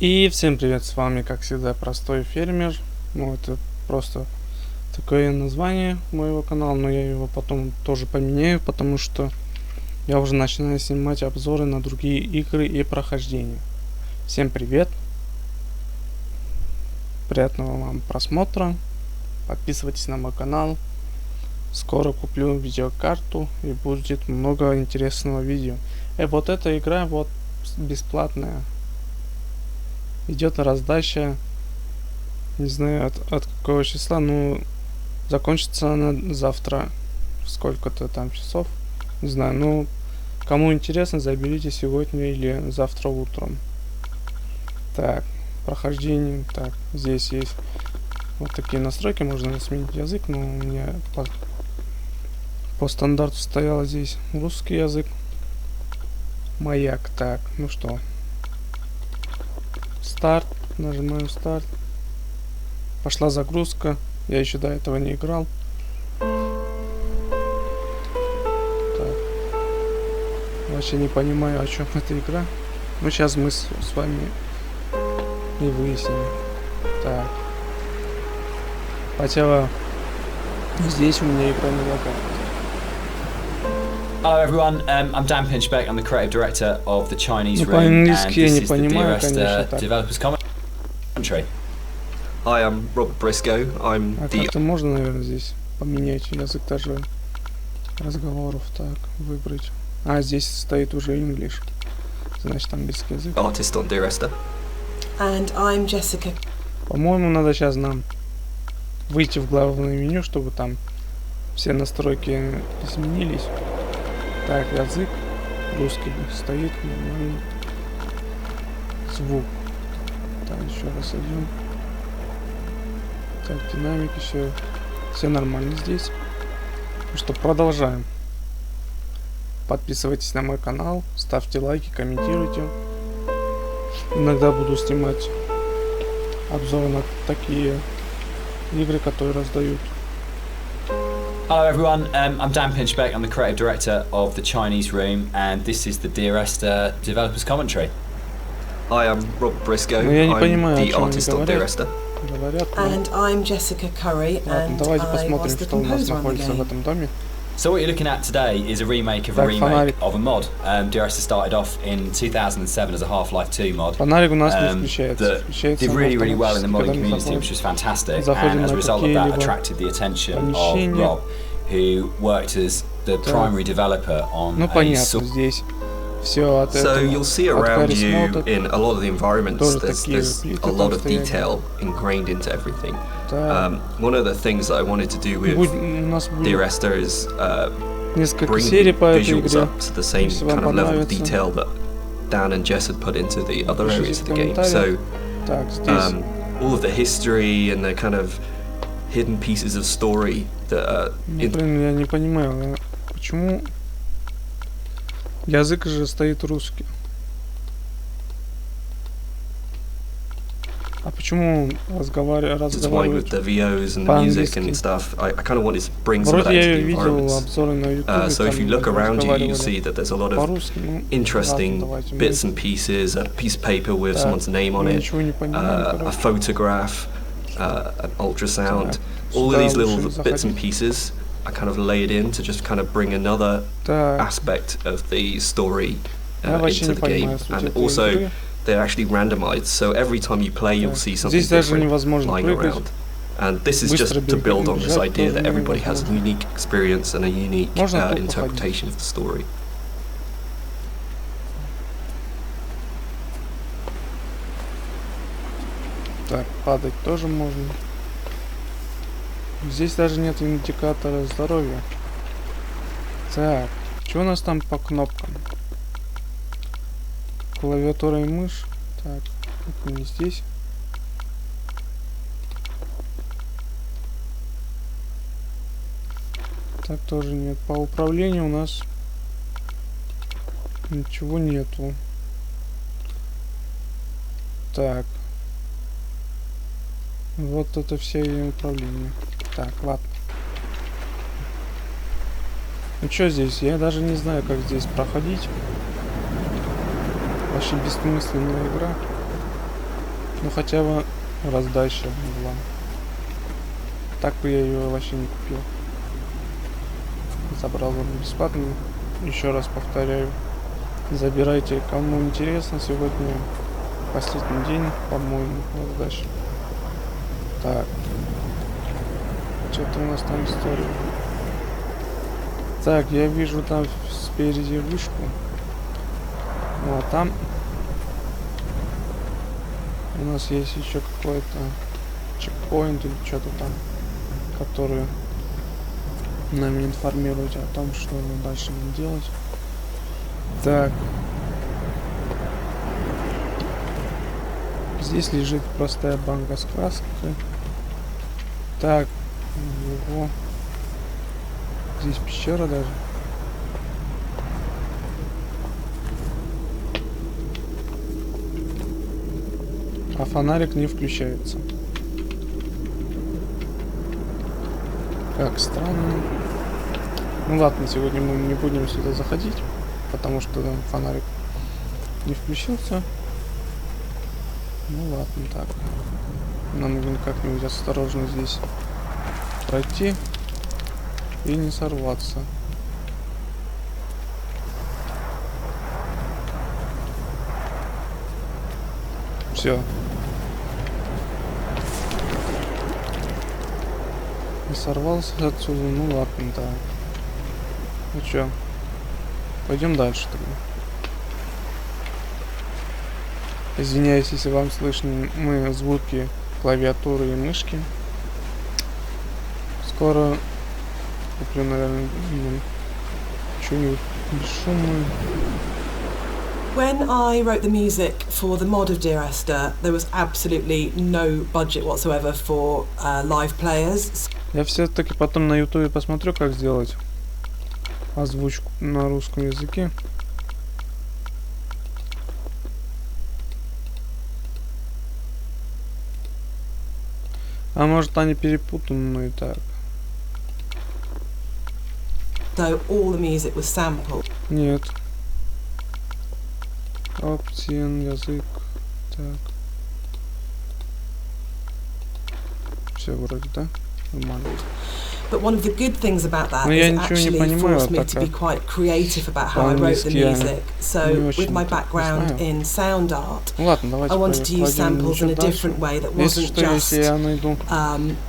И всем привет, с вами как всегда простой фермер. Ну, это просто такое название моего канала, но я его потом тоже поменяю, потому что я уже начинаю снимать обзоры на другие игры и прохождения. Всем привет, приятного вам просмотра, подписывайтесь на мой канал. Скоро куплю видеокарту и будет много интересного видео. Вот эта игра вот бесплатная. Идет раздача, не знаю от какого числа, но закончится она завтра, сколько-то там часов, не знаю, ну кому интересно, заберите сегодня или завтра утром. Так, прохождение, так, здесь есть вот такие настройки, можно сменить язык, но у меня по стандарту стоял здесь русский язык. Маяк, так, ну что, старт, нажимаю старт, пошла загрузка, я еще до этого не играл. Так. Вообще не понимаю, о чем эта игра, но сейчас мы с вами и выясним. Так, хотя здесь у меня игра не лагает. Hello everyone, I'm Dan Pinchbeck, I'm the creative director of the Chinese Ну, Room, and по-английски я this не is the понимаю, Dear конечно, Esther так. developers commentary. Hi, I'm Robert Briscoe. I'm А the... как-то можно, наверное, здесь поменять язык даже разговоров, так, выбрать. А, здесь стоит уже English, значит английский язык. artist on Dear Esther. And I'm Jessica. По-моему, надо сейчас нам выйти в главное меню, чтобы там все настройки изменились. Так, язык русский стоит, нормально. Звук. Так, еще раз идем. Так, динамики, все нормально здесь. Ну что, продолжаем. Подписывайтесь на мой канал, ставьте лайки, комментируйте. Иногда буду снимать обзоры на такие игры, которые раздают. Hello everyone, I'm Dan Pinchbeck, I'm the creative director of the Chinese Room, and this is the Dear Esther developers commentary. Hi, I'm Robert Briscoe. Ну, я не I'm понимаю, о the чем они artist on Dear говорят. Esther. Говорят, но... And I'm Jessica Curry. Ладно, And давайте I посмотрим, was the что у нас composer on the находится в game. этом доме. So what you're looking at today is a remake of a Так, remake фонарик. of a mod. Dear Esther started off in 2007 as a Half-Life 2 mod. Фонарик у нас не включается. That Включается did really well in the modding автоматически, когда мы community, which was fantastic, заходим and as на a result of that какие-либо attracted the attention of помещения. Rob, who worked as the primary developer on Ну a понятно, здесь все от So этого. you'll see от around Harris you Modded. in a lot of the environments, Тоже there's такие a плиты lot там of стоят. detail ingrained into everything. Так, One of the things that I wanted to do with у нас Dear будет Esther is несколько bring серий the по этой visuals игре. up to the same Если вам kind of level of понравится. detail that Dan and Jess had put into the other Пишите areas в of the game. комментариях. So Так, здесь all of the history and the kind of hidden pieces of story that are ну, блин, я не понимаю, почему язык же стоит русский. А почему intertwined with разговаривают? the VOs and the music and по-английски? stuff. I kind of wanted to bring some of Вроде that я into the видел environments. обзоры на YouTube, So if you look around you, you'll see that there's a lot of по-русски, ну, interesting ладно, давайте, bits and pieces, a piece of paper with Так, someone's name on мы it, ничего не понимаем, a короче. photograph, an ultrasound. Так, All of сюда these little лучше bits and заходить. pieces are kind of layered in to just kind of bring another Так, aspect of the story я вообще into не the понимаю game. суть And этой also, игры. they're actually randomized, so every time you play, you'll Так, see something здесь даже different невозможно lying прыгать. around. And this is Быстро just to build on this бежать idea тоже that everybody has a невозможно. unique experience and a unique Можно тупо interpretation of the story. Так, падать тоже можно. Здесь даже нет индикатора здоровья. Так, что у нас там по кнопкам? Клавиатура и мышь. Так, это не здесь. Так тоже нет. По управлению у нас ничего нету. Так. Вот это все управление. Так, ладно. Ну что здесь? Я даже не знаю, как здесь проходить. Вообще бессмысленная игра. Ну хотя бы раздача была. Так бы я ее вообще не купил. Забрал его бесплатно. Еще раз повторяю. Забирайте, кому интересно. Сегодня последний день, по-моему, раздача. Так. Что-то у нас там история. Так, я вижу там спереди вышку. Ну а там у нас есть еще какой-то чекпоинт или что-то там, который нами информирует о том, что дальше будем делать. Так. Здесь лежит простая банка с краской. Так. Его. Здесь пещера даже. А фонарик не включается. Как странно. Ну ладно, сегодня мы не будем сюда заходить, потому что фонарик не включился. Ну ладно, так. Нам нужно как-нибудь осторожно здесь пройти и не сорваться. Все. Не сорвался отсюда, ну ладно, да. Ну чё, пойдем дальше тогда. Извиняюсь, если вам слышны звуки клавиатуры и мышки. Скоро куплю, наверное, что-нибудь бесшумное. When I wrote the music for the mod of Dear Esther, there was absolutely no budget whatsoever for live players. Я все-таки потом на ютубе посмотрю, как сделать озвучку на русском языке. А может они перепутаны и так. So all the music was sampled. Нет. Опцион, язык. Так. Все вроде, да? Нормально. But one of the good things about that Но is я it ничего не actually понимаю, forced me так to be как quite creative about how I wrote the по-английски я music. не So with очень my так background знаю. in sound art, Ну ладно, давайте I wanted to use кладем samples in a ничего дальше. different way that Если wasn't что, если just я найду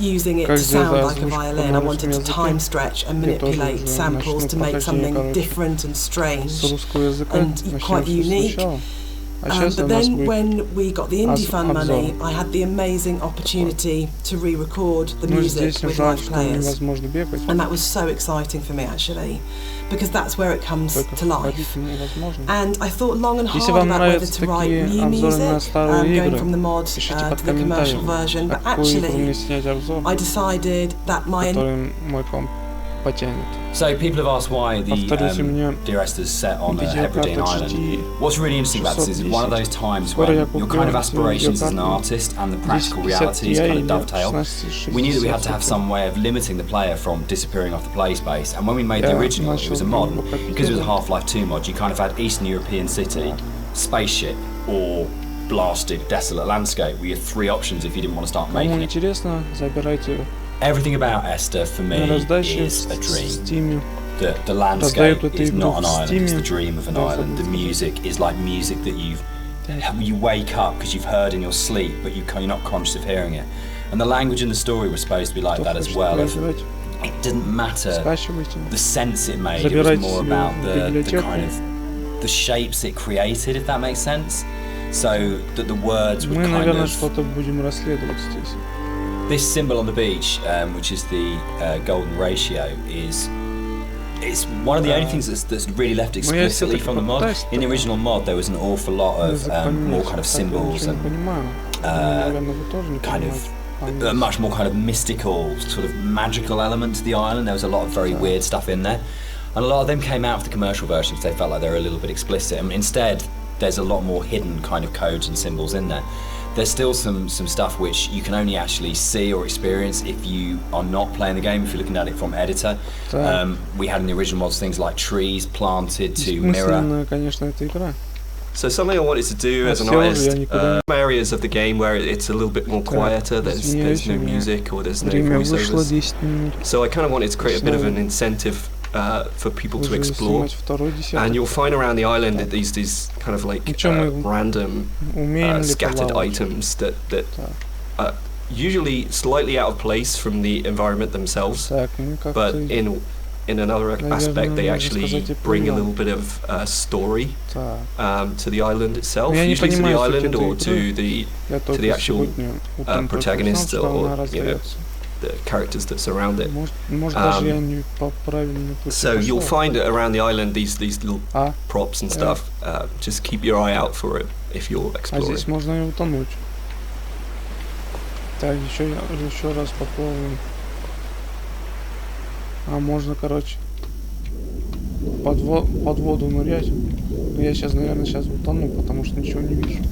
using it как to сделать sound like a озвучку violin. на I русском wanted to языке, time stretch and я тоже manipulate уже samples начну to make прохождение, something короче, different and strange. с русского языка. and Начнем quite всё unique. сначала. А сейчас But у нас then будет when we got the indie fund обзор. money, I had the amazing opportunity to re-record the Ну music здесь with жаль, live что players. невозможно бегать. And that was so exciting for me actually, because that's where it comes Только to life. ходить невозможно. And I thought long and Если hard вам about whether нравятся to write такие new обзоры на music, старые going игры, from the mod пишите to под the commercial комментарии, version, but какую игру мне actually снять обзор, I decided that my который мой комп потянет. So people have asked why the Повторюсь, у меня Dear Esther is set on a видеокарта Hebridean island. GT What's really interesting about this is it's one of those times Скоро я when your куплю kind of aspirations as an видеокарту artist and the practical 1050 realities kind of dovetail. 1660 We knew that we had to have some way of limiting the player from disappearing off the play space, and when we made the Yeah, original, it was a начал mod. как Because it was a будто. Half-Life 2 mod, you kind of had Eastern European city, spaceship, or blasted desolate landscape. We had three options if you didn't want to start Кому making it. интересно, забирайте Everything about Esther for на me раздаче is a в dream. Steam. The landscape Раздают эту is игру not an в island, it's the Steam. dream of an Да, island. The забыл music is like music that you wake up because you've heard in your sleep, but you're not conscious of hearing it. And the language and the story were supposed to be like Кто that as хочет well. поиграть, It didn't matter скачивайте. the sense it made, it was Забирайте more себе about в the библиотеку. kind of the shapes it created, if that makes sense. So that the words would Мы, kind наверное, of... что-то будем расследовать здесь. This symbol on the beach, which is the golden ratio, it's one of the only things that's really left explicitly from the mod. In the original mod, there was an awful lot of more kind of symbols and kind of a much more kind of mystical, sort of magical element to the island. There was a lot of very weird stuff in there, and a lot of them came out of the commercial version because they felt like they were a little bit explicit. And instead, there's a lot more hidden kind of codes and symbols in there. There's still some stuff which you can only actually see or experience if you are not playing the game, if you're looking at it from editor. We had in the original mods things like trees planted to mirror. Бессмысленная, конечно, эта игра. So something I wanted to do as an Все уже, artist, я никуда some areas of the game where it's a little bit more quieter, there's no music or there's no время вышло voiceovers. 10 минут. So I kind of wanted to create a bit of an incentive for people to Уже explore. снимать второй And десяток. you'll find around the island that these kind of like Чё мы random умеем ли scattered плавать? items that Так. usually slightly out of place from the environment themselves, Так, мы but как-то... in another aspect they можно actually сказать, и bring a плывём. little bit of story Так, to the island itself, Я не usually to the понимаю суть island этой or игры. to the я только actual, сегодня утром только protagonist узнал, что or, она you know, раздаётся. the characters that surround it. Может даже я не по правильному пути So you'll пошёл. find around the island these little А, props and stuff. Just keep your eye out for it if you're а exploring. здесь можно и утонуть. Так, еще раз попробуем. А можно, короче, под воду нырять. Но я сейчас, наверное, утону, потому что ничего не вижу.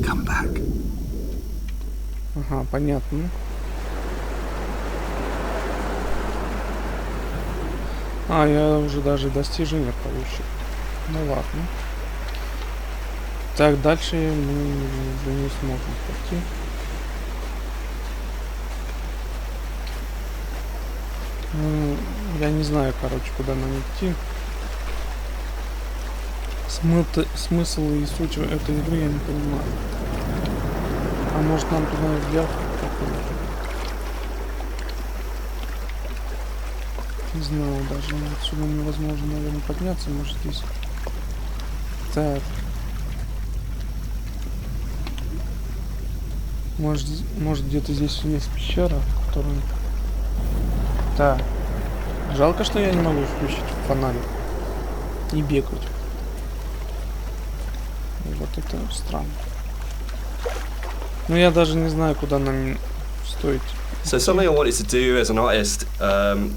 Come back. Ага, понятно. А, я уже даже достижение получил. Ну ладно. Так, дальше мы уже не сможем пойти. Я не знаю, короче, куда нам идти. Смысл и суть этой игры я не понимаю. А может нам туда вверх? Не знаю, даже отсюда невозможно, наверное, подняться. Может здесь... Так. Может где-то здесь есть пещера, которая... Так. Жалко, что я не могу включить фонарик и бегать. И вот это странно. Но я даже не знаю, куда нам стоит. So something I wanted to do as an artist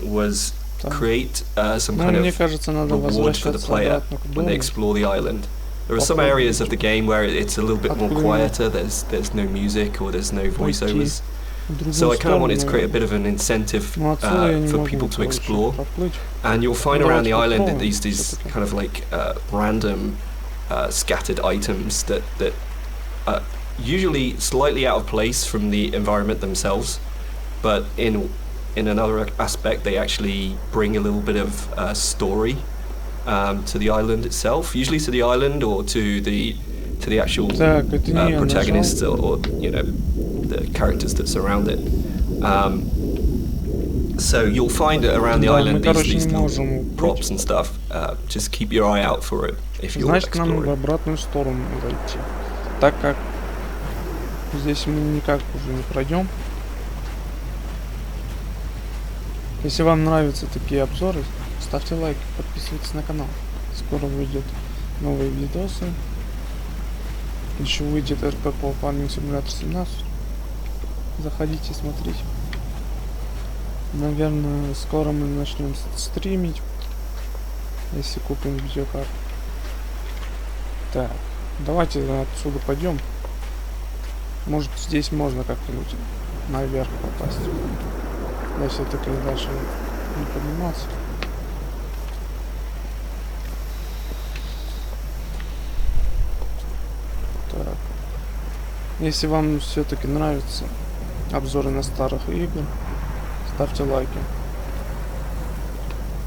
was create some kind мне of кажется, надо reward for the возвращаться player обратно к when дому. they explore the island. There are some areas of the game where it's a little bit more quieter. There's no music or there's no voiceovers. So I kind of wanted to create a bit of an incentive for people to explore. And you'll find around the island that these kind of like random scattered items that usually slightly out of place from the environment themselves, but in another aspect they actually bring a little bit of story to the island itself, usually to the island or to the actual protagonists or you know the characters that surround it. So you'll find around the island these little props and stuff. Just keep your eye out for it if you're Значит, нам надо в exploring. обратную сторону зайти. Так как здесь мы никак уже не пройдем. Если вам нравятся такие обзоры, ставьте лайк, подписывайтесь на канал. Скоро выйдут новые видосы. Еще выйдет РП по Farming Simulator 17. Заходите, смотрите. Наверное, скоро мы начнем стримить, если купим видеокарту. Так, давайте отсюда пойдем. Может, здесь можно как-нибудь наверх попасть. Я все-таки дальше не поднимался. Так. Если вам все-таки нравятся обзоры на старых игр, ставьте лайки.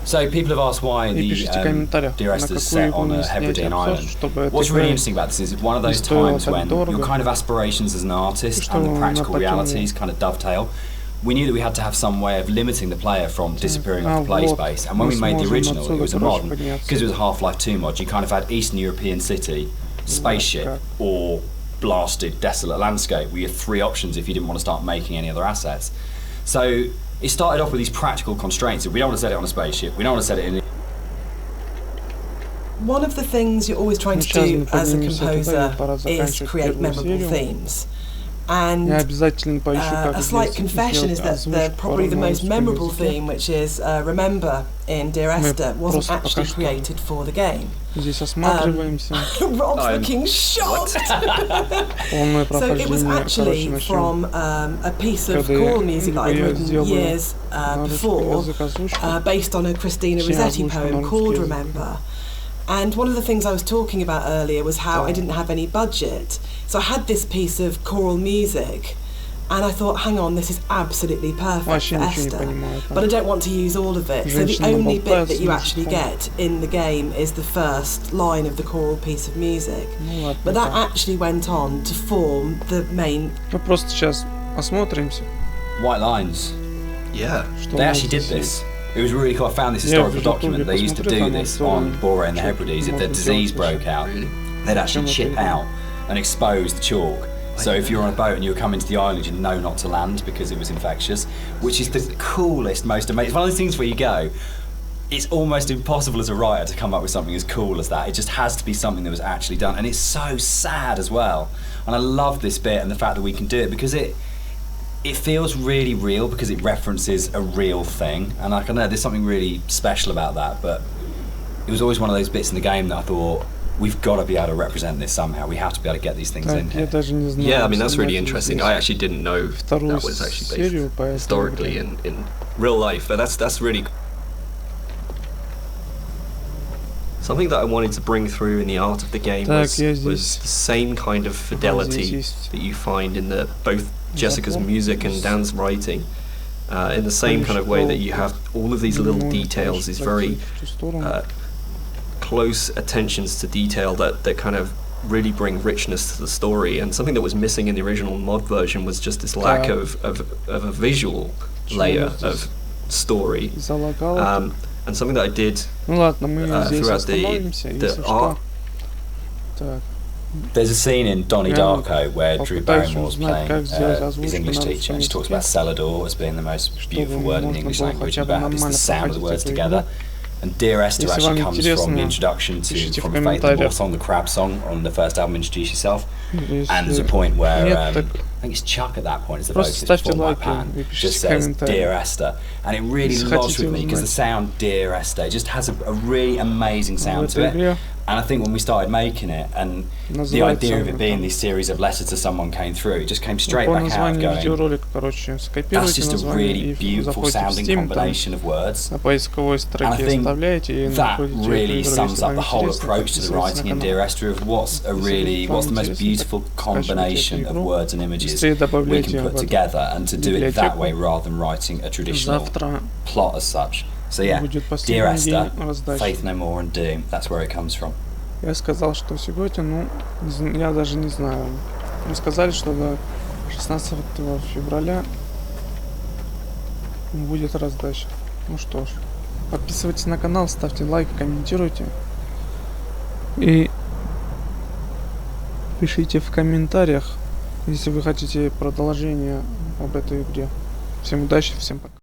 So people have asked why И the пишите в комментариях, Dear на Esther is какую set игру on мне a снять Hebridean обзор, island. чтобы эта What's really игра interesting about this is it's one of those не стоила times так when дорого. your kind of aspirations as an artist and the Что practical она realities потянула. kind of dovetail. We knew that we had to have some way of limiting the player from disappearing off the play вот, space. And when мы we made the сможем original, it отсюда, was a короче, mod, подняться. because it was a Half-Life 2 mod, you kind of had Eastern European city, spaceship, как. or blasted desolate landscape. We had three options if you didn't want to start making any other assets. So it started off with these practical constraints. If we don't want to set it on a spaceship, we don't want to set it in... One of the things you're always trying to do as a composer is create memorable themes. And Я обязательно поищу, как a slight здесь confession is сделать that probably the most memorable theme, which is Remember in Dear Esther, wasn't actually created for the game. Здесь осматриваемся. Rob's looking shocked. So it was actually from a piece of choral music that I'd written years before, based on a Christina Rossetti poem called Remember. And one of the things I was talking about earlier was how I didn't have any budget. So I had this piece of choral music, and I thought, hang on, this is absolutely perfect for Esther, but I don't want to use all of it. So the only bit that you actually get in the game is the first line of the choral piece of music. But that actually went on to form the main... Мы просто сейчас осмотримся. White Lines. Yeah. They actually did this. It was really cool. I found this historical document. They used to do this on Bora and the Hebrides. If the disease broke out, they'd actually chip out and expose the chalk. So if you're on a boat and you were coming to the island, you'd know not to land because it was infectious, which is the coolest, most amazing. It's one of those things where you go, it's almost impossible as a writer to come up with something as cool as that. It just has to be something that was actually done. And it's so sad as well. And I love this bit and the fact that we can do it because it feels really real because it references a real thing, and I don't know, there's something really special about that. But it was always one of those bits in the game that I thought, we've got to be able to represent this somehow. We have to be able to get these things in here. Yeah, I mean, that's really interesting. I actually didn't know that was actually based historically in real life, but that's really something that I wanted to bring through in the art of the game was the same kind of fidelity that you find in both Jessica's music and Dan's writing, in the same kind of way that you have all of these little details, these very close attentions to detail that kind of really bring richness to the story. And something that was missing in the original mod version was just this lack of a visual layer of story. And something that I did throughout the art. There's a scene in Donnie Darko where Drew Barrymore's playing his English teacher, and she talks about Celador as being the most beautiful word in the English language, and about it's the sound of the words together. And Dear Esther actually comes from the introduction to From Faith and War song, the Crab song on the first album, Introduce Yourself. And there's a point where I think it's Chuck at that point, is the vocalist for My Pan, just says Dear Esther, and it really lodged with me because the sound Dear Esther just has a really amazing sound to it. And I think when we started making it, and the idea of it being this series of letters to someone came through, it just came straight back out going, that's just a really beautiful sounding combination of words. And I think that really sums up the whole approach to the writing in Dear Esther of what's the most beautiful combination of words and images we can put together, and to do it that way rather than writing a traditional plot as such. So yeah, Dear Esther, Faith No More and Doom, that's where it comes from. Я сказал, что сегодня, я даже не знаю. Мне сказали, что до 16 февраля будет раздача. Ну что ж, подписывайтесь на канал, ставьте лайк, комментируйте. И пишите в комментариях, если вы хотите продолжение об этой игре. Всем удачи, всем пока.